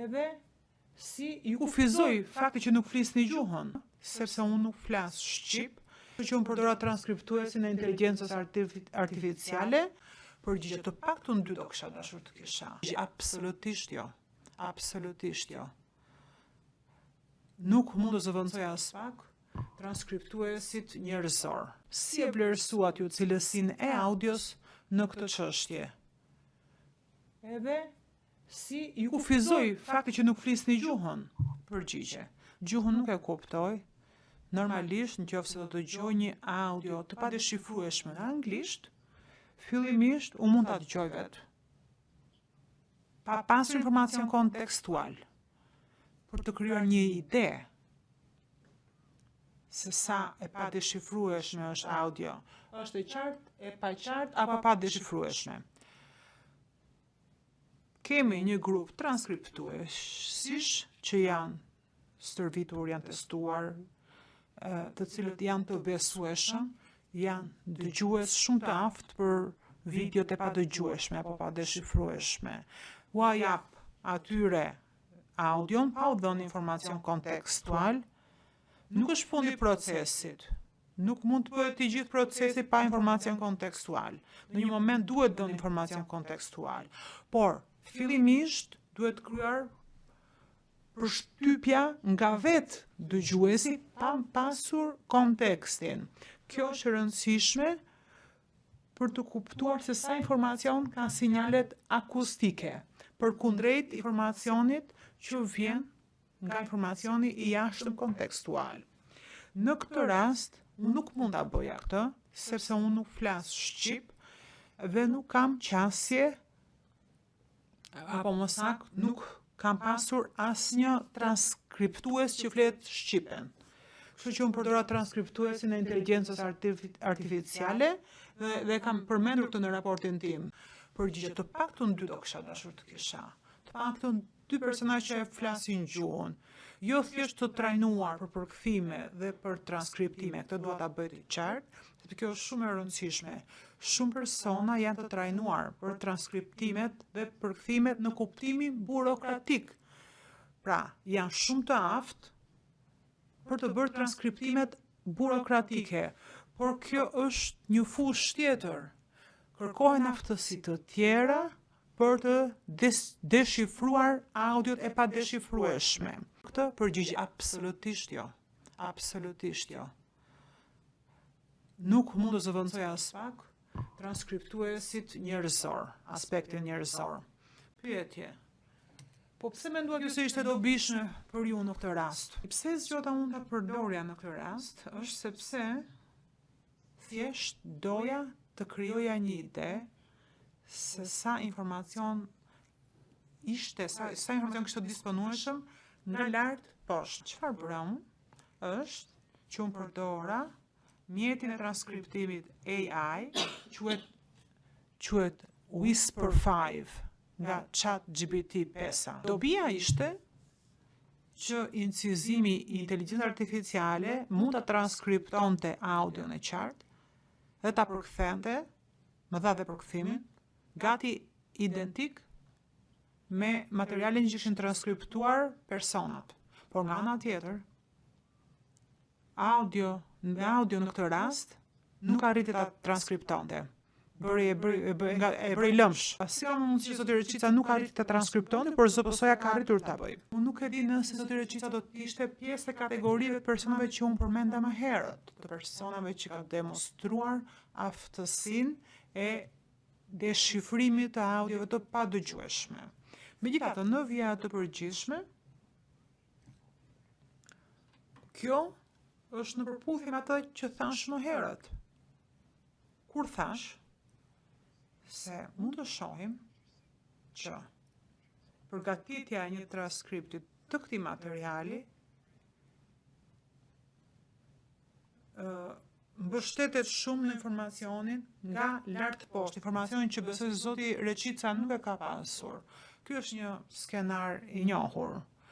Edhe si ju kufizoj fakti që nuk flisni gjuhën, sepse unë nuk flas shqip, që unë përdora transkriptuesin e inteligjencës artificiale, përgjigje të paktën 2 do kisha dashur të kisha. Absolutisht jo. Absolutisht jo. Nuk mund të zëvendësoj as pak transkriptuesit njerëzor. Si e vlerësuat ju cilësinë e audios në këtë çështje? Edhe si ju kufizoj fakti që nuk flisni gjuhën? Përgjigje. Gjuhën nuk e kuptoj. Normalisht, nëse do të dëgjoj një audio të padeshifrueshme në anglisht, fillimisht unë mund ta dëgjoj vetë. Pa pasur informacion kontekstual, për të krijuar një ide se sa e padeshifrueshme është audio. Është e qartë, e paqartë apo pa deshifrueshme. Kemi një grup transkriptuesish që janë stërvitur, janë testuar, të cilët janë të besueshëm, janë dëgjues shumë të aftë për videot e padëgjueshme apo padeshifrueshme. Ua jap atyre audion pa u dhënë informacion kontekstual, nuk është fundi i procesit. Nuk mund të bëhet i gjithë procesi pa informacion kontekstual. Në një moment duhet dhënë informacion kontekstual, por fillimisht duhet krijuar përshtypja nga vetë dëgjuesi pa pasur kontekstin. Kjo është e rëndësishme për të kuptuar se sa informacion ka sinjalet akustike, përkundrejt informacionit që vjen nga informacioni i jashtëm kontekstual. Në këtë rast, unë nuk mund ta bëja këtë, sepse unë nuk flas shqip dhe nuk kam qasje, apo më saktë nuk kam pasur asnjë transkriptues që flet shqipen. Kështu që unë përdora transkriptuesin e inteligjencës artificiale dhe kam përmendur këtë në raportin tim. Përgjigje të paktën 2 do kisha dashur të kisha. Të paktën 2 persona që flasin gjuhën. Jo thjesht të trajnuar për përkthime dhe për transkriptime, këtë dua ta bëj të qartë, sepse kjo është shumë e rëndësishme. Shumë persona janë të trajnuar për transkriptimet dhe përkthimet në kuptimin burokratik. Pra, janë shumë të aftë për të bërë transkriptimet burokratike, por kjo është një fushë tjetër. Kërkohen aftësi të tjera për të deshifruar audiot e padeshifrueshme. Këtë përgjigj absolutisht jo. Absolutisht jo. Nuk mund të zëvendësoj as pak transkriptuesit njerëzor, aspektin njerëzor. Pyetje. Po pse menduat ju se ishte dobishme për ju në këtë rast? Pse zgjota unë ta përdorja në këtë rast, është sepse thjesht doja të krijoja një ide se sa informacion ishte, sa informacion kishte disponueshëm nga lart poshtë. Çfarë bëra unë është që unë përdora mjetin e transkriptimit AI, quhet Whisper 5 nga ChatGPT 5. Dobia ishte që incizimi i inteligjencës artificiale mund ta transkriptonte audion e qartë dhe ta përkthente, më dha dhe përkthimin, gati identik me materialin që ishin transkriptuar personat. Por nga ana tjetër, audio në këtë rast nuk arriti ta transkriptonte. E bëri lëmsh. Si ka mundësi që zoti Reqica nuk arriti ta transkriptonte, por ZPS-ja ka arritur ta bëjë. Unë nuk e di nëse zoti Reqica do të ishte pjesë e kategorive të personave që unë përmenda më herët, të personave që ka demonstruar aftësinë e deshifrimit të audiove të padëgjueshme. Megjithatë, në vijat të përgjithshme, kjo është në përputhje me atë që thash më herët. Kur thash se mund të shohim që përgatitja e një transkripti të këtij materiali mbështetet shumë në informacionin nga lart poshtë, informacionin që besoj zoti Reqica nuk e ka pasur. Ky është një skenar i njohur.